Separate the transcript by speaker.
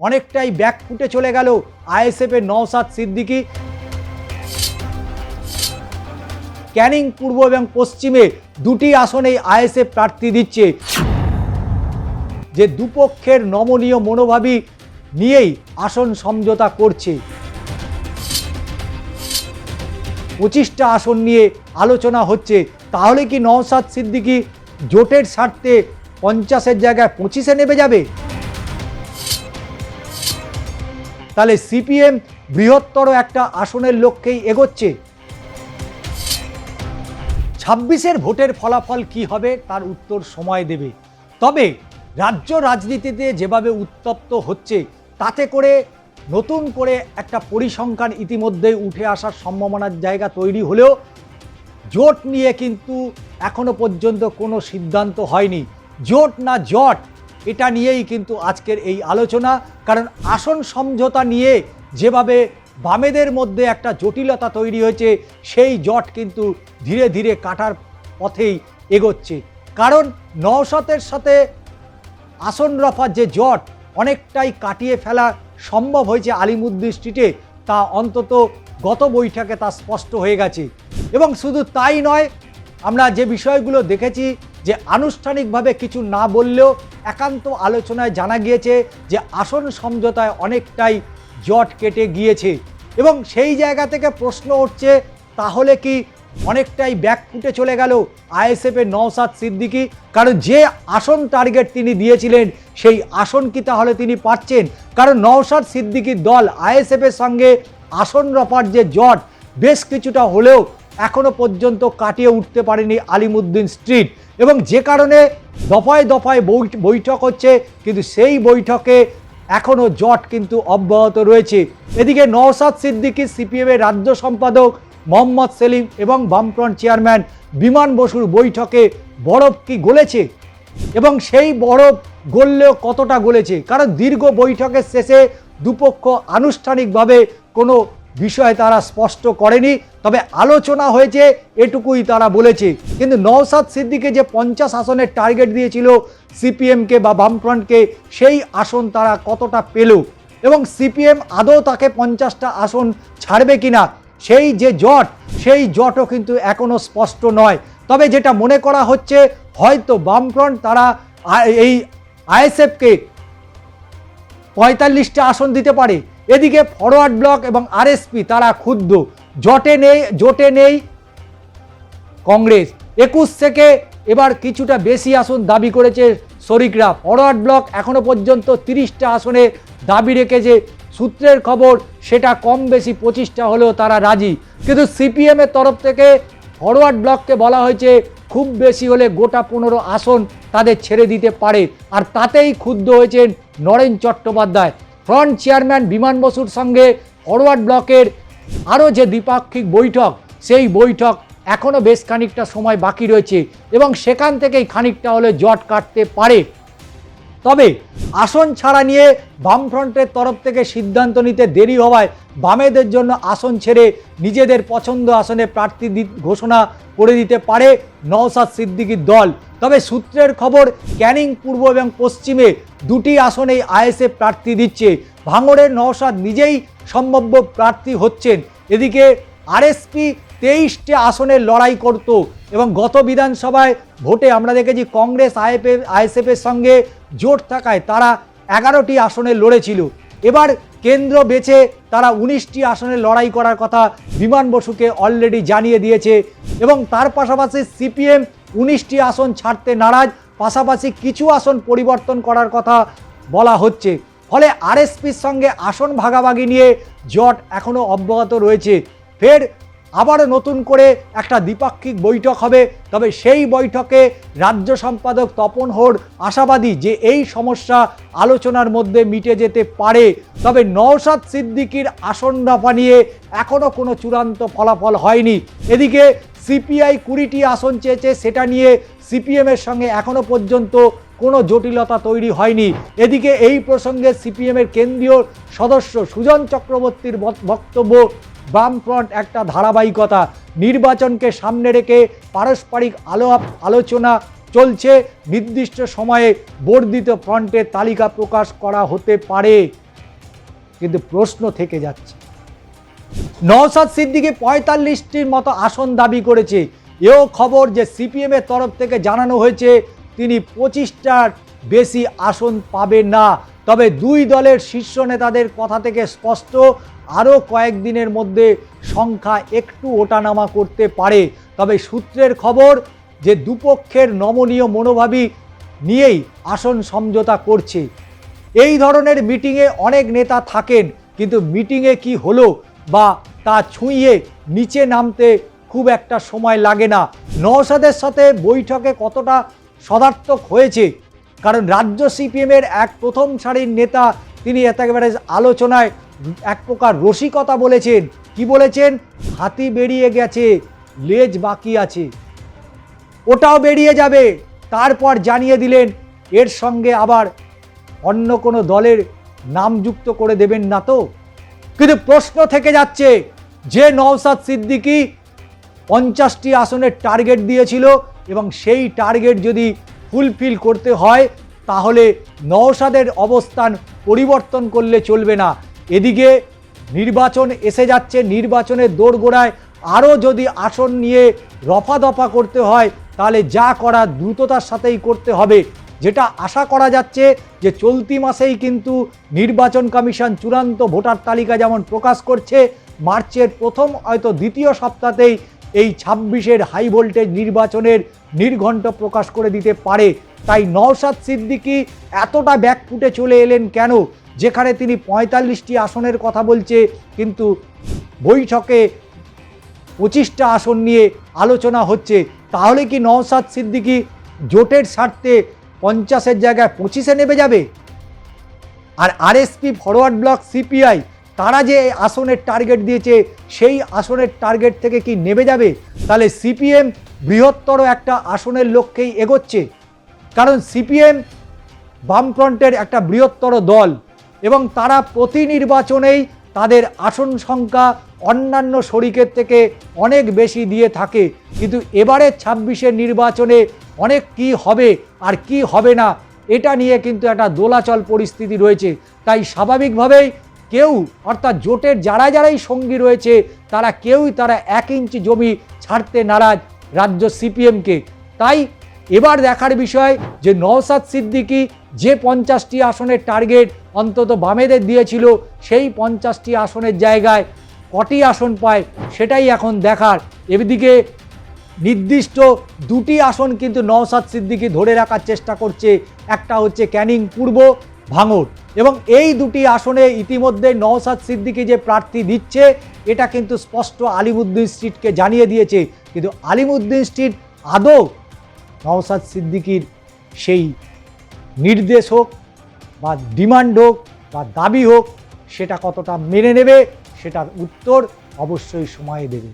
Speaker 1: অনেকটাই ব্যাকফুটে চলে গেল আইএসএফের নওশাদ সিদ্দিকী। ক্যানিং পূর্ব এবং পশ্চিমে দুটি আসনেই আইএসএফ প্রার্থী দিচ্ছে। যে দুপক্ষের নমনীয় মনোভাবই নিয়েই আসন সমঝোতা করছে। 25টা আসন নিয়ে আলোচনা হচ্ছে। তাহলে কি নওশাদ সিদ্দিকী জোটের স্বার্থে 50-এর জায়গায় 25-এ নেমে যাবে? তাহলে সিপিএম বৃহত্তর একটা আসনের লক্ষ্যেই এগোচ্ছে। 26-এর ভোটের ফলাফল কি হবে তার উত্তর সময় দেবে। তবে রাজ্য রাজনীতিতে যেভাবে উত্তপ্ত হচ্ছে তাতে করে নতুন করে একটা পরিসংখ্যান ইতিমধ্যেই উঠে আসার সম্ভাবনার জায়গা তৈরি হলেও জোট নিয়ে কিন্তু এখনো পর্যন্ত কোনো সিদ্ধান্ত হয়নি। জোট না জট এটা নিয়েই কিন্তু আজকের এই আলোচনা। কারণ আসন সমঝোতা নিয়ে যেভাবে বামেদের মধ্যে একটা জটিলতা তৈরি হয়েছে সেই জট কিন্তু ধীরে ধীরে কাটার পথেই এগোচ্ছে। কারণ নওশাদের সাথে আসন রফার যে জট অনেকটাই কাটিয়ে ফেলা সম্ভব হয়েছে আলিমুদ্দিন স্ট্রিটে, তা অন্তত গত বৈঠকে তা স্পষ্ট হয়ে গেছে। এবং শুধু তাই নয়, আমরা যে বিষয়গুলো দেখেছি যে আনুষ্ঠানিকভাবে কিছু না বললেও একান্ত আলোচনায় জানা গিয়েছে যে আসন সমঝোতায় অনেকটাই জট কেটে গিয়েছে। এবং সেই জায়গা থেকে প্রশ্ন উঠছে, তাহলে কি অনেকটাই ব্যাকফুটে চলে গেল আইএসএফের নওশাদ সিদ্দিকী? কারণ যে আসন টার্গেট তিনি দিয়েছিলেন সেই আসন কি তাহলে তিনি পাচ্ছেন? কারণ নওশাদ সিদ্দিকীর দল আইএসএফের সঙ্গে আসন রফার যে জট বেশ কিছুটা হলেও এখনো পর্যন্ত কাটিয়ে উঠতে পারেনি আলিমুদ্দিন স্ট্রিট। এবং যে কারণে দফায় দফায় বৈঠক হচ্ছে, কিন্তু সেই বৈঠকে এখনও জট কিন্তু অব্যাহত রয়েছে। এদিকে নওশাদ সিদ্দিকী, সিপিএমের রাজ্য সম্পাদক মোহাম্মদ সেলিম এবং বামফ্রন্ট চেয়ারম্যান বিমান বসুর বৈঠকে বরফ কি গলেছে? এবং সেই বরফ গললেও কতটা গলেছে? কারণ দীর্ঘ বৈঠকের শেষে দুপক্ষ আনুষ্ঠানিকভাবে কোনো বিষয় তারা স্পষ্ট করেনি, তবে আলোচনা হয়েছে এটুকুই তারা বলেছে। কিন্তু নওশাদ সিদ্দিকী যে 50 আসনের টার্গেট দিয়েছিল সিপিএমকে বা বামফ্রন্টকে, সেই আসন তারা কতটা পেল এবং সিপিএম আদৌ তাকে 50টা আসন ছাড়বে কিনা, সেই যে জট সেই জটও কিন্তু এখনও স্পষ্ট নয়। তবে যেটা মনে করা হচ্ছে, হয়তো বামফ্রন্ট তারা এই আইএসএফকে 45টা আসন দিতে পারে। এদিকে ফরওয়ার্ড ব্লক এবং আরএসপি তারা ক্ষুব্ধ, জোটে নেই কংগ্রেস। 21 থেকে এবার কিছুটা বেশি আসন দাবি করেছে শরিকরা। ফরওয়ার্ড ব্লক এখনো পর্যন্ত 30টা আসনে দাবি রেখেছে। সূত্রের খবর সেটা কম বেশি 25টা হলেও তারা রাজি। কিন্তু সিপিএমের তরফ থেকে ফরওয়ার্ড ব্লককে বলা হয়েছে খুব বেশি হলে গোটা 15 আসন তাদের ছেড়ে দিতে পারে। আর তাতেই ক্ষুব্ধ হয়েছেন নরেন চট্টোপাধ্যায়। ফ্রন্ট চেয়ারম্যান বিমান বসুর সঙ্গে ফরওয়ার্ড ব্লকের আরও যে দ্বিপাক্ষিক বৈঠক, সেই বৈঠক এখনও বেশ খানিকটা সময় বাকি রয়েছে এবং সেখান থেকেই খানিকটা হলে জট কাটতে পারে। তবে আসন ছাড়া নিয়ে বামফ্রন্টের তরফ থেকে সিদ্ধান্ত নিতে দেরি হওয়ায় বামেদের জন্য আসন ছেড়ে নিজেদের পছন্দ আসনে প্রার্থী ঘোষণা করে দিতে পারে নওশাদ সিদ্দিকীর দল। তবে সূত্রের খবর, ক্যানিং পূর্ব এবং পশ্চিমে দুটি আসনেই আইএসএফ প্রার্থী দিচ্ছে। ভাঙড়ের নওশাদ নিজেই সম্ভাব্য প্রার্থী হচ্ছেন। এদিকে আরএসপি 23টে আসনের লড়াই করত এবং গত বিধানসভায় ভোটে আমরা দেখেছি কংগ্রেস আইএসএফের সঙ্গে জোট থাকায় তারা 11টি আসনে লড়েছিল। এবার কেন্দ্র বেছে তারা 19টি আসনে লড়াই করার কথা বিমান বসুকে অলরেডি জানিয়ে দিয়েছে। এবং তার পাশাপাশি সিপিএম 19টি আসন ছাড়তে নারাজ, পাশাপাশি কিছু আসন পরিবর্তন করার কথা বলা হচ্ছে। ফলে আরএসপির সঙ্গে আসন ভাগাভাগি নিয়ে জট এখনও অব্যাহত রয়েছে। ফের আবারও নতুন করে একটা দ্বিপাক্ষিক বৈঠক হবে। তবে সেই বৈঠকে রাজ্য সম্পাদক তপন হোর আশাবাদী যে এই সমস্যা আলোচনার মধ্যে মিটে যেতে পারে। তবে নওশাদ সিদ্দিকীর আসন রফা নিয়ে এখনও কোনো চূড়ান্ত ফলাফল হয়নি। এদিকে সিপিআই 20টি আসন চেয়েছে, সেটা নিয়ে সিপিএমের সঙ্গে এখনও পর্যন্ত কোনো জটিলতা তৈরি হয়নি। এদিকে এই প্রসঙ্গে সিপিএমের কেন্দ্রীয় সদস্য সুজন চক্রবর্তীর বক্তব্য, বামফ্রন্ট একটা ধারাবাহিকতা, নির্বাচনকে সামনে রেখে পারস্পরিক আলোচনা চলছে, নির্দিষ্ট সময়ে বর্ধিত ফ্রন্টের তালিকা প্রকাশ করা হতে পারে। কিন্তু প্রশ্ন থেকে যাচ্ছে। নওশাদ সিদ্দিকী ৪৫টির মতো আসন দাবি করেছে। এও খবর যে সিপিএমের তরফ থেকে জানানো হয়েছে তিনি ২৫টার বেশি আসন পাবেন না। তবে দুই দলের শীর্ষ নেতাদের কথা থেকে স্পষ্ট আরও কয়েকদিনের মধ্যে সংখ্যা একটু ওঠানামা করতে পারে। তবে সূত্রের খবর যে দুপক্ষের নমনীয় মনোভাবই নিয়েই আসন সমঝোতা করছে। এই ধরনের মিটিংয়ে অনেক নেতা থাকেন, কিন্তু মিটিংয়ে কি হলো বা তা ছুঁয়ে নিচে নামতে খুব একটা সময় লাগে না। নওশাদের সাথে বৈঠকে কতটা সদার্থক হয়েছে, কারণ রাজ্য সিপিএমের এক প্রথম সারির নেতা তিনি একেবারে আলোচনায় এক প্রকার রসিকতা বলেছেন। কি বলেছেন? হাতি বেরিয়ে গেছে, লেজ বাকি আছে, ওটাও বেরিয়ে যাবে। তারপর জানিয়ে দিলেন এর সঙ্গে আবার অন্য কোনো দলের নাম যুক্ত করে দেবেন না তো। কিন্তু প্রশ্ন থেকে যাচ্ছে যে নওশাদ সিদ্দিকী ৫০টি আসনের টার্গেট দিয়েছিল এবং সেই টার্গেট যদি ফুলফিল করতে হয় তাহলে নওশাদের অবস্থান পরিবর্তন করলে চলবে না। এদিকে নির্বাচন এসে যাচ্ছে, নির্বাচনের দোরগোড়ায় আরও যদি আসন নিয়ে রফাদফা করতে হয় তাহলে যা করা দ্রুততার সাথেই করতে হবে। যেটা আশা করা যাচ্ছে যে চলতি মাসেই কিন্তু নির্বাচন কমিশন চূড়ান্ত ভোটার তালিকা যেমন প্রকাশ করছে, মার্চের প্রথম হয়তো দ্বিতীয় সপ্তাহতেই এই ২৬-এর হাই ভোল্টেজ নির্বাচনের নির্ঘণ্ট প্রকাশ করে দিতে পারে। তাই নওশাদ সিদ্দিকী এতটা ব্যাকফুটে চলে এলেন কেন, যেখানে তিনি ৪৫টি আসনের কথা বলছে কিন্তু বৈঠকে ২৫টা আসন নিয়ে আলোচনা হচ্ছে। তাহলে কি নওশাদ সিদ্দিকী জোটের স্বার্থে ৫০-এর জায়গায় ২৫-এ নেমে যাবে? আর আরএসপি, ফরওয়ার্ড ব্লক, সিপিআই তারা যে আসনের টার্গেট দিয়েছে সেই আসনের টার্গেট থেকে কি নেমে যাবে? তাহলে সিপিএম বৃহত্তর একটা আসনের লক্ষ্যেই এগোচ্ছে, কারণ সিপিএম বামফ্রন্টের একটা বৃহত্তর দল এবং তারা প্রতি নির্বাচনেই তাদের আসন সংখ্যা অন্যান্য শরিকের থেকে অনেক বেশি দিয়ে থাকে। কিন্তু এবারে ২৬-এর নির্বাচনে অনেক কি হবে আর কি হবে না এটা নিয়ে কিন্তু একটা দোলাচল পরিস্থিতি রয়েছে। তাই স্বাভাবিকভাবেই কেউ অর্থাৎ জোটের যারাই সঙ্গী রয়েছে তারা ১ ইঞ্চি জমি ছাড়তে নারাজ রাজ্য সিপিএমকে। তাই এবার দেখার বিষয় যে নওশাদ সিদ্দিকী যে ৫০টি আসনের টার্গেট অন্তত বামেদের দিয়েছিল সেই ৫০টি আসনের জায়গায় কটি আসন পায় সেটাই এখন দেখার। এদিকে নির্দিষ্ট ২টি আসন কিন্তু নওশাদ সিদ্দিকী ধরে রাখার চেষ্টা করছে, একটা হচ্ছে ক্যানিং পূর্ব, ভাঙড়, এবং এই ২টি আসনে ইতিমধ্যে নওশাদ সিদ্দিকী যে প্রার্থী দিচ্ছে এটা কিন্তু স্পষ্ট আলিমুদ্দিন স্ট্রিটকে জানিয়ে দিয়েছে। কিন্তু আলিমুদ্দিন স্ট্রিট আদৌ নওশাদ সিদ্দিকীর সেই নির্দেশ হোক বা ডিমান্ড হোক বা দাবি হোক সেটা কতটা মেনে নেবে সেটার উত্তর অবশ্যই সময় দেবে।